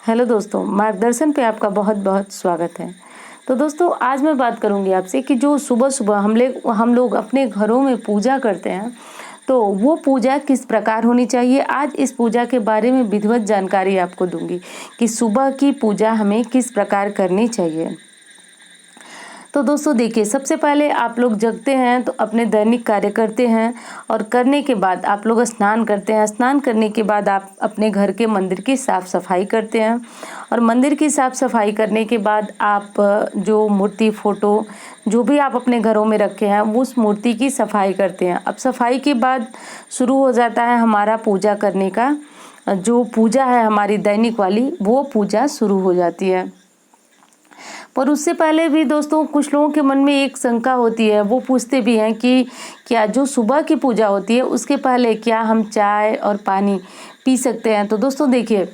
Hello दोस्तों, मार्गदर्शन पे आपका बहुत बहुत स्वागत है। तो दोस्तों, आज मैं बात करूंगी आपसे कि जो सुबह-सुबह हम लोग अपने घरों में पूजा करते हैं, तो वो पूजा किस प्रकार होनी चाहिए। आज इस पूजा के बारे में विधिवत जानकारी आपको दूंगी कि सुबह की पूजा हमें किस प्रकार करनी चाहिए। तो दोस्तों देखिए, सबसे पहले आप लोग जगते हैं तो अपने दैनिक कार्य करते हैं और करने के बाद आप लोग स्नान करते हैं। स्नान करने के बाद आप अपने घर के मंदिर की साफ़ सफाई करते हैं और मंदिर की साफ़ सफाई करने के बाद आप जो मूर्ति फ़ोटो जो भी आप अपने घरों में रखे हैं उस मूर्ति की सफाई करते हैं। अब सफाई के बाद शुरू हो जाता है हमारा पूजा करने का, जो पूजा है हमारी दैनिक वाली, वो पूजा शुरू हो जाती है। पर उससे पहले भी दोस्तों कुछ लोगों के मन में एक शंका होती है, वो पूछते भी हैं कि क्या जो सुबह की पूजा होती है उसके पहले क्या हम चाय और पानी पी सकते हैं। तो दोस्तों देखिए,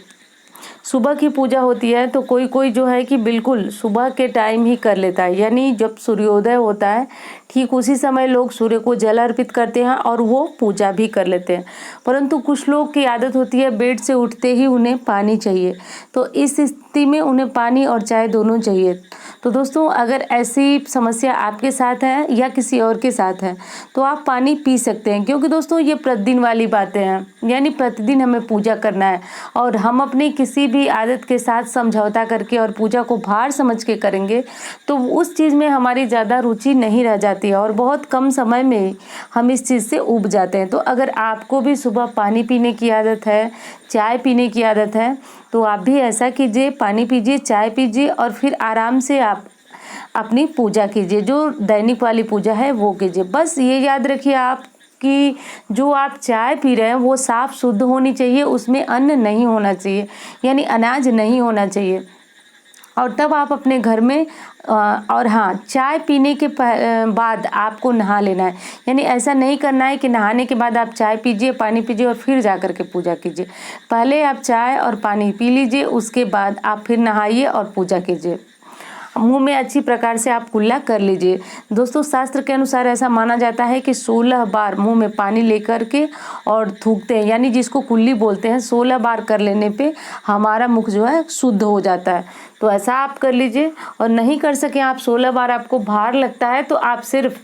सुबह की पूजा होती है तो कोई कोई जो है कि बिल्कुल सुबह के टाइम ही कर लेता है, यानी जब सूर्योदय होता है ठीक उसी समय लोग सूर्य को जल अर्पित करते हैं और वो पूजा भी कर लेते हैं। परंतु कुछ लोग की आदत होती है बेड से उठते ही उन्हें पानी चाहिए, तो इस स्थिति में उन्हें पानी और चाय दोनों चाहिए। तो दोस्तों, अगर ऐसी समस्या आपके साथ है या किसी और के साथ है तो आप पानी पी सकते हैं, क्योंकि दोस्तों ये प्रतिदिन वाली बातें हैं, यानी प्रतिदिन हमें पूजा करना है और हम अपनी किसी भी आदत के साथ समझौता करके और पूजा को भार समझ के करेंगे तो उस चीज़ में हमारी ज़्यादा रुचि नहीं रह जाती है और बहुत कम समय में हम इस चीज़ से ऊब जाते हैं। तो अगर आपको भी सुबह पानी पीने की आदत है, चाय पीने की आदत है, तो आप भी ऐसा कीजिए, पानी पीजिए, चाय पीजिए और फिर आराम से आप अपनी पूजा कीजिए, जो दैनिक वाली पूजा है वो कीजिए। बस ये याद रखिए आप कि जो आप चाय पी रहे हैं वो साफ़ शुद्ध होनी चाहिए, उसमें अन्न नहीं होना चाहिए, यानी अनाज नहीं होना चाहिए। और तब आप अपने घर में और हाँ, चाय पीने के बाद आपको नहा लेना है, यानी ऐसा नहीं करना है कि नहाने के बाद आप चाय पीजिए, पानी पीजिए और फिर जा कर के पूजा कीजिए। पहले आप चाय और पानी पी लीजिए, उसके बाद आप फिर नहाइए और पूजा कीजिए। मुंह में अच्छी प्रकार से आप कुल्ला कर लीजिए। दोस्तों, शास्त्र के अनुसार ऐसा माना जाता है कि 16 बार मुंह में पानी लेकर के और थूकते हैं, यानी जिसको कुल्ली बोलते हैं, 16 बार कर लेने पे हमारा मुख जो है शुद्ध हो जाता है। तो ऐसा आप कर लीजिए। और नहीं कर सके आप 16 बार, आपको भार लगता है, तो आप सिर्फ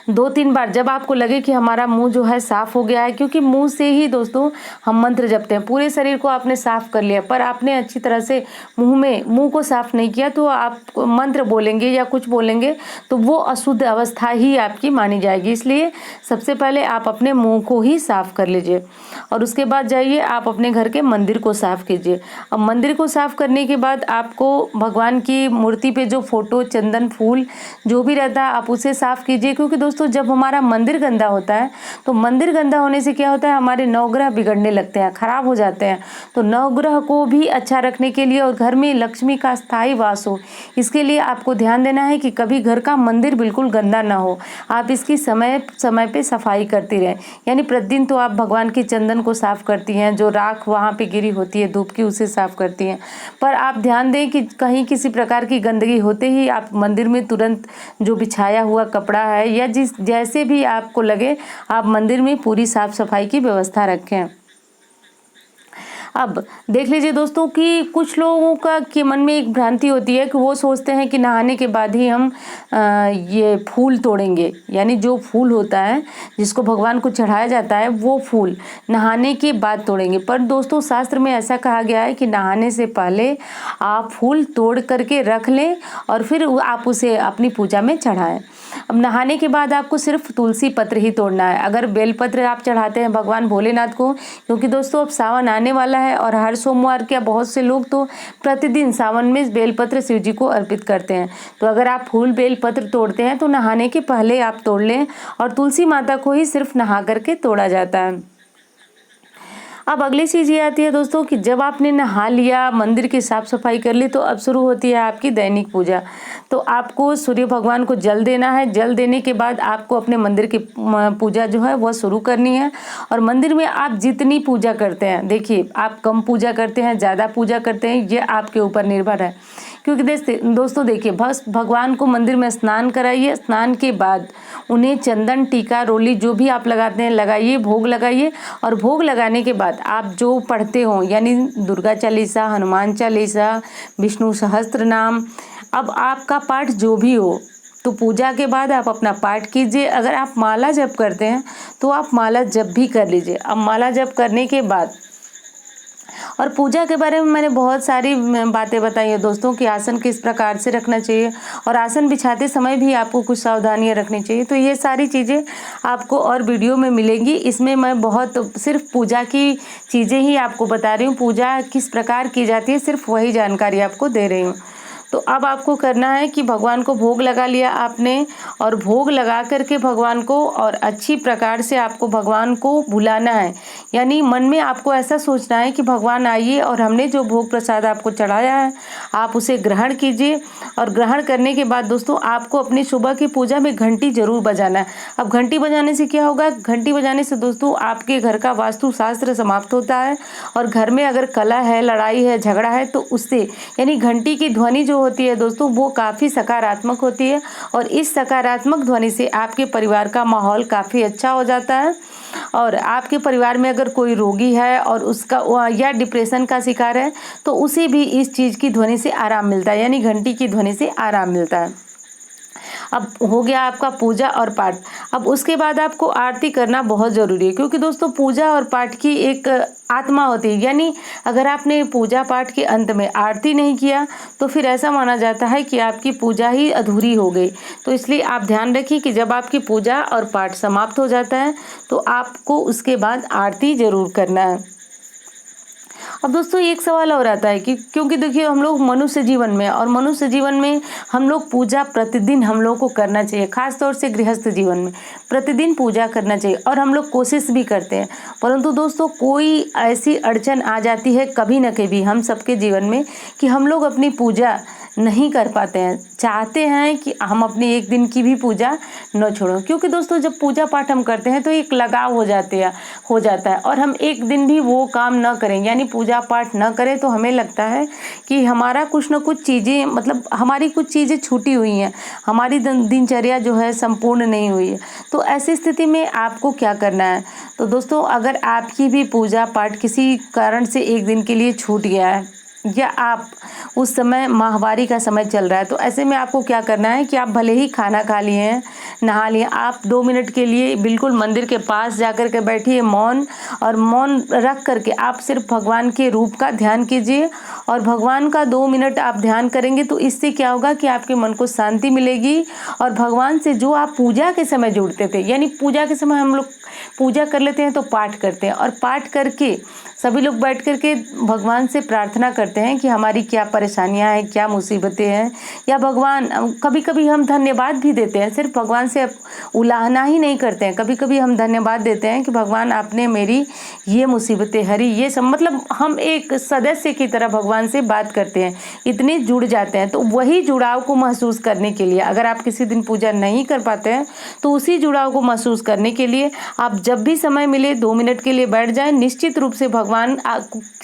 2-3 बार, जब आपको लगे कि हमारा मुंह जो है साफ़ हो गया है, क्योंकि मुंह से ही दोस्तों हम मंत्र जपते हैं। पूरे शरीर को आपने साफ़ कर लिया पर आपने अच्छी तरह से मुंह को साफ़ नहीं किया, तो आप मंत्र बोलेंगे या कुछ बोलेंगे तो वो अशुद्ध अवस्था ही आपकी मानी जाएगी। इसलिए सबसे पहले आप अपने मुंह को ही साफ़ कर लीजिए और उसके बाद जाइए आप अपने घर के मंदिर को साफ़ कीजिए। अब मंदिर को साफ़ करने के बाद आपको भगवान की मूर्ति पे जो फोटो, चंदन, फूल जो भी रहता है आप उसे साफ़ कीजिए, क्योंकि दोस्तों जब हमारा मंदिर गंदा होता है तो मंदिर गंदा होने से क्या होता है, हमारे नवग्रह बिगड़ने लगते हैं, खराब हो जाते हैं। तो नवग्रह को भी अच्छा रखने के लिए और घर में लक्ष्मी का स्थायी वास हो, इसके लिए आपको ध्यान देना है कि कभी घर का मंदिर बिल्कुल गंदा ना हो। आप इसकी समय समय पे सफाई करती रहें, यानी प्रतिदिन तो आप भगवान की चंदन को साफ करती हैं, जो राख वहाँ पे गिरी होती है धूप की उसे साफ करती हैं, पर आप ध्यान दें कि कहीं किसी प्रकार की गंदगी होते ही आप मंदिर में तुरंत जो बिछाया हुआ कपड़ा है या जैसे भी आपको लगे आप मंदिर में पूरी साफ सफाई की व्यवस्था रखें। अब देख लीजिए दोस्तों कि कुछ लोगों का के मन में एक भ्रांति होती है कि वो सोचते हैं कि नहाने के बाद ही हम ये फूल तोड़ेंगे, यानी जो फूल होता है जिसको भगवान को चढ़ाया जाता है वो फूल नहाने के बाद तोड़ेंगे। पर दोस्तों शास्त्र में ऐसा कहा गया है कि नहाने से पहले आप फूल तोड़ करके रख लें और फिर आप उसे अपनी पूजा में चढ़ाएं। अब नहाने के बाद आपको सिर्फ तुलसी पत्र ही तोड़ना है। अगर बेलपत्र आप चढ़ाते हैं भगवान भोलेनाथ को, क्योंकि दोस्तों अब सावन आने वाला है और हर सोमवार के बहुत से लोग तो प्रतिदिन सावन में बेलपत्र शिव जी को अर्पित करते हैं, तो अगर आप फूल बेलपत्र तोड़ते हैं तो नहाने के पहले आप तोड़ लें और तुलसी माता को ही सिर्फ नहा करके तोड़ा जाता है। अब अगली चीज़ ये आती है दोस्तों कि जब आपने नहा लिया, मंदिर की साफ सफाई कर ली, तो अब शुरू होती है आपकी दैनिक पूजा। तो आपको सूर्य भगवान को जल देना है। जल देने के बाद आपको अपने मंदिर की पूजा जो है वह शुरू करनी है। और मंदिर में आप जितनी पूजा करते हैं, देखिए आप कम पूजा करते हैं, ज़्यादा पूजा करते हैं, ये आपके ऊपर निर्भर है। क्योंकि दोस्तों देखिए, बस भगवान को मंदिर में स्नान कराइए, स्नान के बाद उन्हें चंदन, टीका, रोली जो भी आप लगाते हैं लगाइए, भोग लगाइए और भोग लगाने के बाद बाद आप जो पढ़ते हो, यानी दुर्गा चालीसा, हनुमान चालीसा, विष्णु सहस्त्र नाम, अब आपका पाठ जो भी हो, तो पूजा के बाद आप अपना पाठ कीजिए। अगर आप माला जप करते हैं तो आप माला जप भी कर लीजिए। अब माला जप करने के बाद, और पूजा के बारे में मैंने बहुत सारी बातें बताई है दोस्तों कि आसन किस प्रकार से रखना चाहिए, और आसन बिछाते समय भी आपको कुछ सावधानियां रखनी चाहिए। तो ये सारी चीज़ें आपको और वीडियो में मिलेंगी। इसमें मैं बहुत सिर्फ पूजा की चीज़ें ही आपको बता रही हूँ, पूजा किस प्रकार की जाती है सिर्फ वही जानकारी आपको दे रही हूँ। तो अब आपको करना है कि भगवान को भोग लगा लिया आपने, और भोग लगा करके भगवान को, और अच्छी प्रकार से आपको भगवान को बुलाना है। यानी मन में आपको ऐसा सोचना है कि भगवान आइए, और हमने जो भोग प्रसाद आपको चढ़ाया है आप उसे ग्रहण कीजिए। और ग्रहण करने के बाद दोस्तों आपको अपनी सुबह की पूजा में घंटी जरूर बजाना है। अब घंटी बजाने से क्या होगा? घंटी बजाने से दोस्तों आपके घर का वास्तु शास्त्र समाप्त होता है, और घर में अगर कलह है, लड़ाई है, झगड़ा है, तो उससे, यानी घंटी की ध्वनि जो होती है दोस्तों वो काफ़ी सकारात्मक होती है, और इस सकारात्मक ध्वनि से आपके परिवार का माहौल काफ़ी अच्छा हो जाता है। और आपके परिवार में अगर कोई रोगी है और उसका या डिप्रेशन का शिकार है, तो उसे भी इस चीज़ की ध्वनि से आराम मिलता है, यानी घंटी की ध्वनि से आराम मिलता है। अब हो गया आपका पूजा और पाठ। अब उसके बाद आपको आरती करना बहुत ज़रूरी है, क्योंकि दोस्तों पूजा और पाठ की एक आत्मा होती है। यानी अगर आपने पूजा पाठ के अंत में आरती नहीं किया तो फिर ऐसा माना जाता है कि आपकी पूजा ही अधूरी हो गई। तो इसलिए आप ध्यान रखिए कि जब आपकी पूजा और पाठ समाप्त हो जाता है तो आपको उसके बाद आरती ज़रूर करना है। अब दोस्तों एक सवाल और आता है कि क्योंकि देखिए हम लोग मनुष्य जीवन में, और मनुष्य जीवन में हम लोग पूजा प्रतिदिन हम लोग को करना चाहिए, खास तौर से गृहस्थ जीवन में प्रतिदिन पूजा करना चाहिए, और हम लोग कोशिश भी करते हैं। परंतु दोस्तों कोई ऐसी अड़चन आ जाती है कभी न कभी हम सबके जीवन में कि हम लोग अपनी पूजा नहीं कर पाते हैं। चाहते हैं कि हम अपनी एक दिन की भी पूजा न छोड़ो, क्योंकि दोस्तों जब पूजा पाठ हम करते हैं तो एक लगाव हो जाता है, और हम एक दिन भी वो काम न करें, यानी पूजा पाठ न करें, तो हमें लगता है कि हमारा कुछ न कुछ चीज़ें, मतलब हमारी कुछ चीज़ें छूटी हुई हैं, हमारी दिनचर्या जो है संपूर्ण नहीं हुई है। तो ऐसी स्थिति में आपको क्या करना है? तो दोस्तों अगर आपकी भी पूजा पाठ किसी कारण से एक दिन के लिए छूट गया है, या आप उस समय माहवारी का समय चल रहा है, तो ऐसे में आपको क्या करना है कि आप भले ही खाना खा लिए हैं, नहा लिए, आप 2 मिनट के लिए बिल्कुल मंदिर के पास जाकर के बैठिए मौन, और मौन रख करके आप सिर्फ भगवान के रूप का ध्यान कीजिए। और भगवान का 2 मिनट आप ध्यान करेंगे तो इससे क्या होगा कि आपके मन को शांति मिलेगी, और भगवान से जो आप पूजा के समय जुड़ते थे, यानी पूजा के समय हम लोग पूजा कर लेते हैं तो पाठ करते हैं, और पाठ करके सभी लोग बैठ करके भगवान से प्रार्थना करते हैं कि हमारी क्या परेशानियां हैं, क्या मुसीबतें हैं, या भगवान, कभी कभी हम धन्यवाद भी देते हैं, सिर्फ भगवान से उलाहना ही नहीं करते हैं, कभी कभी हम धन्यवाद देते हैं कि भगवान आपने मेरी ये मुसीबतें हरी, ये सब, मतलब हम एक सदस्य की तरह भगवान से बात करते हैं, इतने जुड़ जाते हैं। तो वही जुड़ाव को महसूस करने के लिए, अगर आप किसी दिन पूजा नहीं कर पाते हैं तो उसी जुड़ाव को महसूस करने के लिए आप जब भी समय मिले 2 मिनट के लिए बैठ जाएं, निश्चित रूप से भगवान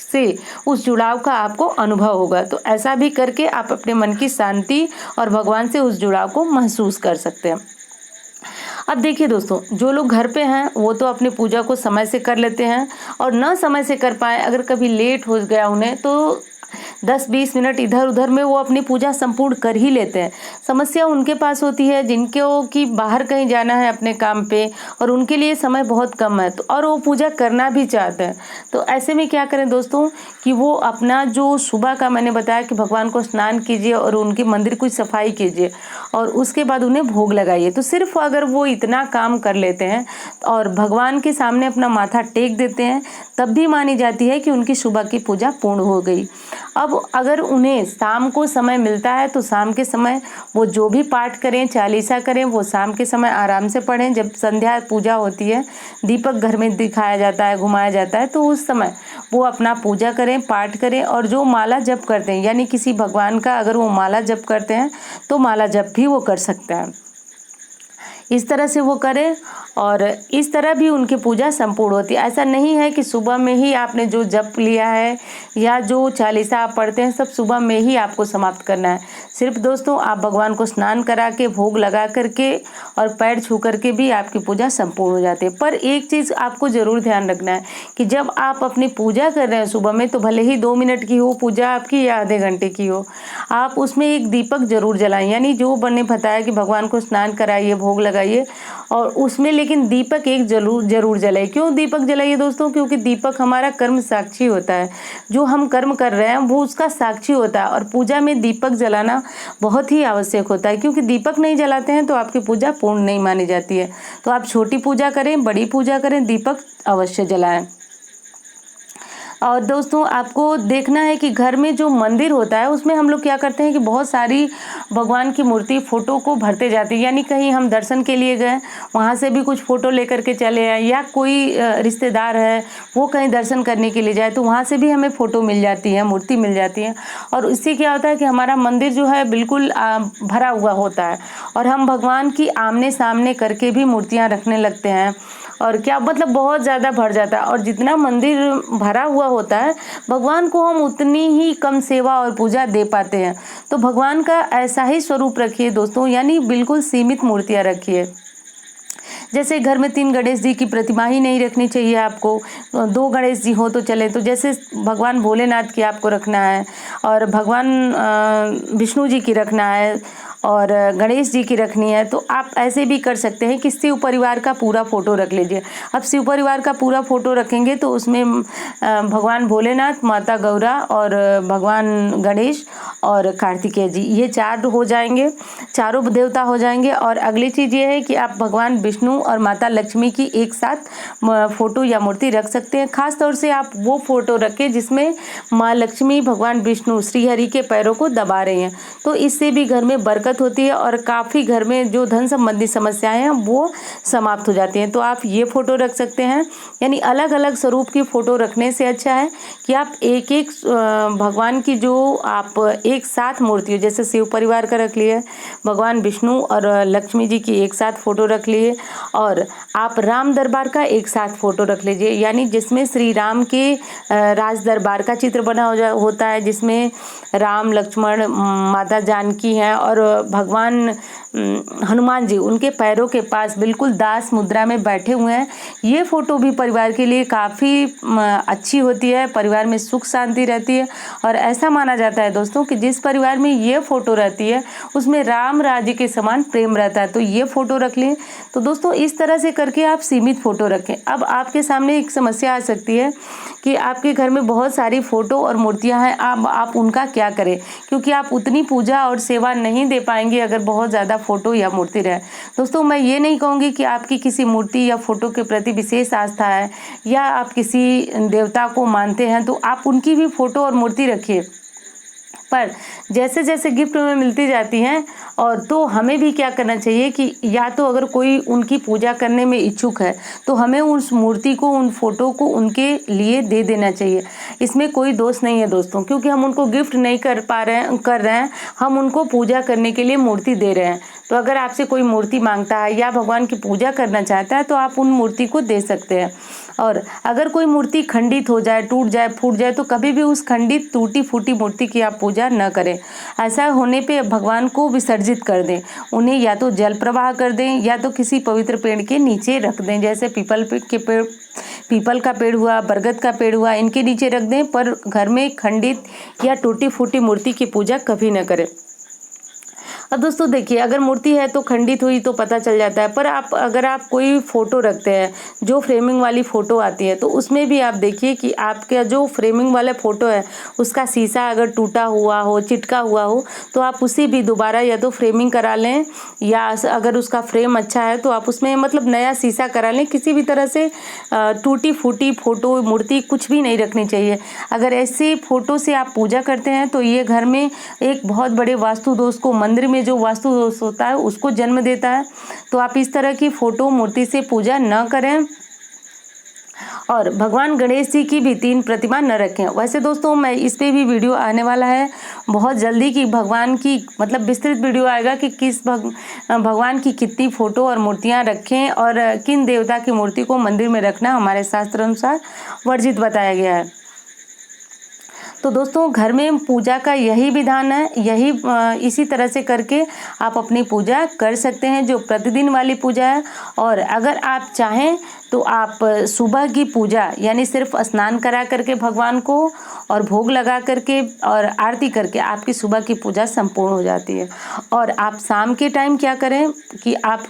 से उस जुड़ाव का आपको अनुभव होगा। तो ऐसा भी करके आप अपने मन की शांति और भगवान से उस जुड़ाव को महसूस कर सकते हैं। अब देखिए दोस्तों, जो लोग घर पे हैं वो तो अपनी पूजा को समय से कर लेते हैं, और न समय से कर पाए, अगर कभी लेट हो गया उन्हें, तो 10-20 मिनट इधर उधर में वो अपनी पूजा संपूर्ण कर ही लेते हैं। समस्या उनके पास होती है जिनको कि बाहर कहीं जाना है अपने काम पे, और उनके लिए समय बहुत कम है, तो और वो पूजा करना भी चाहते हैं। तो ऐसे में क्या करें दोस्तों कि वो अपना जो सुबह का मैंने बताया कि भगवान को स्नान कीजिए और उनके मंदिर की सफाई कीजिए, और उसके बाद उन्हें भोग लगाइए। तो सिर्फ अगर वो इतना काम कर लेते हैं और भगवान के सामने अपना माथा टेक देते हैं, तब भी मानी जाती है कि उनकी सुबह की पूजा पूर्ण हो गई। अब अगर उन्हें शाम को समय मिलता है तो शाम के समय वो जो भी पाठ करें, चालीसा करें, वो शाम के समय आराम से पढ़ें। जब संध्या पूजा होती है, दीपक घर में दिखाया जाता है, घुमाया जाता है, तो उस समय वो अपना पूजा करें, पाठ करें। और जो माला जप करते हैं, यानी किसी भगवान का अगर वो माला जप करते हैं तो माला जप भी वो कर सकता है। इस तरह से वो करें और इस तरह भी उनकी पूजा संपूर्ण होती है। ऐसा नहीं है कि सुबह में ही आपने जो जप लिया है या जो चालीसा आप पढ़ते हैं सब सुबह में ही आपको समाप्त करना है। सिर्फ दोस्तों आप भगवान को स्नान करा के भोग लगा करके और पैर छू करके भी आपकी पूजा संपूर्ण हो जाती है। पर एक चीज़ आपको ज़रूर ध्यान रखना है कि जब आप अपनी पूजा कर रहे हैं सुबह में, तो भले ही 2 मिनट की हो पूजा आपकी या आधे घंटे की हो, आप उसमें एक दीपक जरूर जलाएं। यानी जो मैंने बताया कि भगवान को स्नान कराइए, भोग लगाइए और उसमें लेकिन दीपक एक जरूर जलाइए। क्यों दीपक जलाइए दोस्तों? क्योंकि दीपक हमारा कर्म साक्षी होता है। जो हम कर्म कर रहे हैं वो उसका साक्षी होता है और पूजा में दीपक जलाना बहुत ही आवश्यक होता है, क्योंकि दीपक नहीं जलाते हैं तो आपकी पूजा पूर्ण नहीं मानी जाती है। तो आप छोटी पूजा करें, बड़ी पूजा करें, दीपक अवश्य जलाएं। और दोस्तों आपको देखना है कि घर में जो मंदिर होता है उसमें हम लोग क्या करते हैं कि बहुत सारी भगवान की मूर्ति फ़ोटो को भरते जाते हैं। यानी कहीं हम दर्शन के लिए गए, वहाँ से भी कुछ फ़ोटो लेकर के चले आए, या कोई रिश्तेदार है वो कहीं दर्शन करने के लिए जाए तो वहाँ से भी हमें फ़ोटो मिल जाती है, मूर्ति मिल जाती है। और इससे क्या होता है कि हमारा मंदिर जो है बिल्कुल भरा हुआ होता है और हम भगवान की आमने सामने करके भी मूर्तियाँ रखने लगते हैं और क्या मतलब बहुत ज़्यादा भर जाता है। और जितना मंदिर भरा हुआ होता है भगवान को हम उतनी ही कम सेवा और पूजा दे पाते हैं। तो भगवान का ऐसा ही स्वरूप रखिए दोस्तों, यानी बिल्कुल सीमित मूर्तियाँ रखिए। जैसे घर में 3 गणेश जी की प्रतिमा ही नहीं रखनी चाहिए आपको, 2 गणेश जी हो तो चले। तो जैसे भगवान भोलेनाथ की आपको रखना है और भगवान विष्णु जी की रखना है और गणेश जी की रखनी है, तो आप ऐसे भी कर सकते हैं कि शिव परिवार का पूरा फ़ोटो रख लीजिए। अब शिव परिवार का पूरा फ़ोटो रखेंगे तो उसमें भगवान भोलेनाथ, माता गौरा और भगवान गणेश और कार्तिकेय जी, ये 4 हो जाएंगे, चारों देवता हो जाएंगे। और अगली चीज़ ये है कि आप भगवान विष्णु और माता लक्ष्मी की एक साथ फ़ोटो या मूर्ति रख सकते हैं। खास तौर से आप वो फ़ोटो रखें जिसमें माँ लक्ष्मी भगवान विष्णु श्री हरि के पैरों को दबा रही हैं, तो इससे भी घर में बरकत होती है और काफ़ी घर में जो धन संबंधी समस्याएं हैं वो समाप्त हो जाती हैं। तो आप ये फ़ोटो रख सकते हैं। यानी अलग अलग स्वरूप की फ़ोटो रखने से अच्छा है कि आप एक एक भगवान की जो आप एक साथ मूर्ति हो, जैसे शिव परिवार का रख लिए, भगवान विष्णु और लक्ष्मी जी की एक साथ फ़ोटो रख लिए और आप राम दरबार का एक साथ फ़ोटो रख लीजिए। यानी जिसमें श्री राम के राज दरबार का चित्र बना होता है, जिसमें राम, लक्ष्मण, माता जानकी हैं और भगवान हनुमान जी उनके पैरों के पास बिल्कुल दास मुद्रा में बैठे हुए हैं। ये फ़ोटो भी परिवार के लिए काफ़ी अच्छी होती है, परिवार में सुख शांति रहती है। और ऐसा माना जाता है दोस्तों कि जिस परिवार में ये फ़ोटो रहती है उसमें राम राज्य के समान प्रेम रहता है। तो ये फ़ोटो रख लें। तो दोस्तों इस तरह से करके आप सीमित फ़ोटो रखें। अब आपके सामने एक समस्या आ सकती है कि आपके घर में बहुत सारी फ़ोटो और मूर्तियाँ हैं, आप उनका क्या करें, क्योंकि आप उतनी पूजा और सेवा नहीं दे पाएंगे अगर बहुत ज़्यादा फ़ोटो या मूर्ति रहे। दोस्तों मैं ये नहीं कहूँगी कि आपकी किसी मूर्ति या फ़ोटो के प्रति विशेष आस्था है या आप किसी देवता को मानते हैं तो आप उनकी भी फ़ोटो और मूर्ति रखिए, पर जैसे जैसे गिफ्ट में मिलती जाती हैं और तो हमें भी क्या करना चाहिए कि या तो अगर कोई उनकी पूजा करने में इच्छुक है तो हमें उस मूर्ति को, उन फोटो को उनके लिए दे देना चाहिए। इसमें कोई दोष नहीं है दोस्तों, क्योंकि हम उनको गिफ्ट नहीं कर रहे हैं, हम उनको पूजा करने के लिए मूर्ति दे रहे हैं। तो अगर आपसे कोई मूर्ति मांगता है या भगवान की पूजा करना चाहता है तो आप उन मूर्ति को दे सकते हैं। और अगर कोई मूर्ति खंडित हो जाए, टूट जाए, फूट जाए तो कभी भी उस खंडित टूटी फूटी मूर्ति की आप पूजा न करें। ऐसा होने पे भगवान को विसर्जित कर दें, उन्हें या तो जल प्रवाह कर दें या तो किसी पवित्र पेड़ के नीचे रख दें। जैसे पीपल का पेड़ हुआ, बरगद का पेड़ हुआ, इनके नीचे रख दें, पर घर में खंडित या टूटी फूटी मूर्ति की पूजा कभी न करें। अब दोस्तों देखिए, अगर मूर्ति है तो खंडित हुई तो पता चल जाता है, पर अगर आप कोई फ़ोटो रखते हैं जो फ्रेमिंग वाली फ़ोटो आती है तो उसमें भी आप देखिए कि आपका जो फ्रेमिंग वाला फ़ोटो है उसका शीशा अगर टूटा हुआ हो, चिटका हुआ हो, तो आप उसे भी दोबारा या तो फ्रेमिंग करा लें या अगर उसका फ्रेम अच्छा है तो आप उसमें मतलब नया शीशा करा लें। किसी भी तरह से टूटी फूटी फ़ोटो, मूर्ति कुछ भी नहीं रखनी चाहिए। अगर ऐसे फ़ोटो से आप पूजा करते हैं तो ये घर में एक बहुत बड़े वास्तु दोष को, मंदिर में जो वास्तु दोष होता है उसको जन्म देता है। तो आप इस तरह की फ़ोटो, मूर्ति से पूजा न करें। और भगवान गणेश जी की भी 3 प्रतिमा न रखें। वैसे दोस्तों मैं इस पे भी वीडियो आने वाला है बहुत जल्दी कि भगवान की मतलब विस्तृत वीडियो आएगा कि किस भगवान की कितनी फ़ोटो और मूर्तियाँ रखें और किन देवता की मूर्ति को मंदिर में रखना हमारे शास्त्र अनुसार वर्जित बताया गया है। तो दोस्तों घर में पूजा का यही विधान है, यही इसी तरह से करके आप अपनी पूजा कर सकते हैं जो प्रतिदिन वाली पूजा है। और अगर आप चाहें तो आप सुबह की पूजा यानी सिर्फ स्नान करा करके भगवान को और भोग लगा करके और आरती करके आपकी सुबह की पूजा संपूर्ण हो जाती है। और आप शाम के टाइम क्या करें कि आप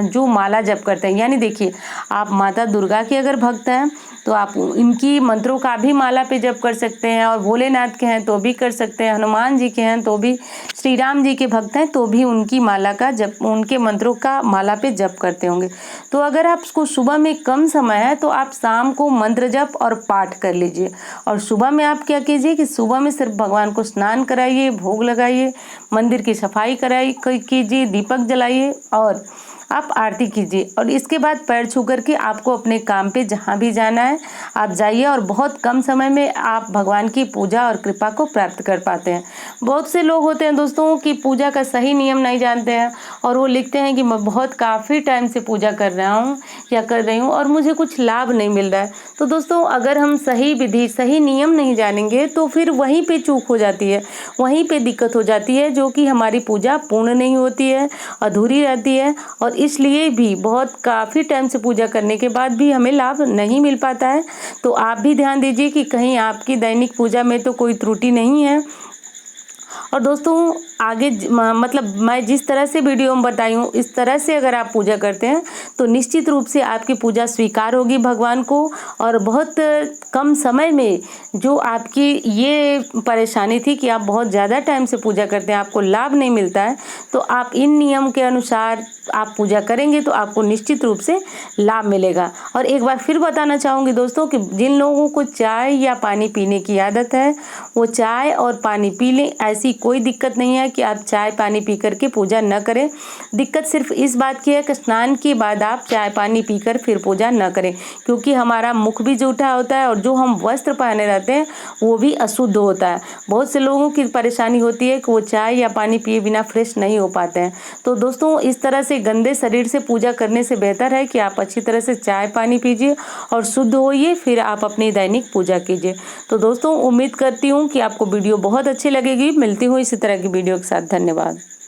जो माला जप करते हैं, यानी देखिए आप माता दुर्गा के अगर भक्त हैं तो आप इनकी मंत्रों का भी माला पे जप कर सकते हैं, और भोलेनाथ के हैं तो भी कर सकते हैं, हनुमान जी के हैं तो भी, श्री राम जी के भक्त हैं तो भी उनकी माला का जप, उनके मंत्रों का माला पे जप करते होंगे। तो अगर आपको सुबह में कम समय है तो आप शाम को मंत्र जप और पाठ कर लीजिए। और सुबह में आप क्या कीजिए कि सुबह में सिर्फ भगवान को स्नान कराइए, भोग लगाइए, मंदिर की सफाई कीजिए, दीपक जलाइए और आप आरती कीजिए। और इसके बाद पैर छू करके आपको अपने काम पे जहाँ भी जाना है आप जाइए, और बहुत कम समय में आप भगवान की पूजा और कृपा को प्राप्त कर पाते हैं। बहुत से लोग होते हैं दोस्तों कि पूजा का सही नियम नहीं जानते हैं और वो लिखते हैं कि मैं बहुत काफ़ी टाइम से पूजा कर रहा हूँ या कर रही हूँ और मुझे कुछ लाभ नहीं मिल रहा है। तो दोस्तों अगर हम सही विधि, सही नियम नहीं जानेंगे तो फिर वहीं पे चूक हो जाती है, वहीं पे दिक्कत हो जाती है, जो कि हमारी पूजा पूर्ण नहीं होती है, अधूरी रहती है। और इसलिए भी बहुत काफ़ी टाइम से पूजा करने के बाद भी हमें लाभ नहीं मिल पाता है। तो आप भी ध्यान दीजिए कि कहीं आपकी दैनिक पूजा में तो कोई त्रुटि नहीं है। और दोस्तों आगे मतलब मैं जिस तरह से वीडियो में बताई हूँ इस तरह से अगर आप पूजा करते हैं तो निश्चित रूप से आपकी पूजा स्वीकार होगी भगवान को। और बहुत कम समय में जो आपकी ये परेशानी थी कि आप बहुत ज़्यादा टाइम से पूजा करते हैं, आपको लाभ नहीं मिलता है, तो आप इन नियम के अनुसार आप पूजा करेंगे तो आपको निश्चित रूप से लाभ मिलेगा। और एक बार फिर बताना चाहूँगी दोस्तों कि जिन लोगों को चाय या पानी पीने की आदत है वो चाय और पानी पी लें, ऐसी कोई दिक्कत नहीं है कि आप चाय पानी पी करके पूजा न करें। दिक्कत सिर्फ इस बात की है कि स्नान के बाद आप चाय पानी पीकर फिर पूजा न करें, क्योंकि हमारा मुख भी जूठा होता है और जो हम वस्त्र पहने रहते हैं वो भी अशुद्ध होता है। बहुत से लोगों की परेशानी होती है कि वो चाय या पानी पिए बिना फ्रेश नहीं हो पाते हैं। तो दोस्तों इस तरह से गंदे शरीर से पूजा करने से बेहतर है कि आप अच्छी तरह से चाय पानी पीजिए और शुद्ध होइए, फिर आप अपनी दैनिक पूजा कीजिए। तो दोस्तों उम्मीद करती हूँ कि आपको वीडियो बहुत अच्छी लगेगी। मिलती हूँ इसी तरह की वीडियो के साथ। धन्यवाद।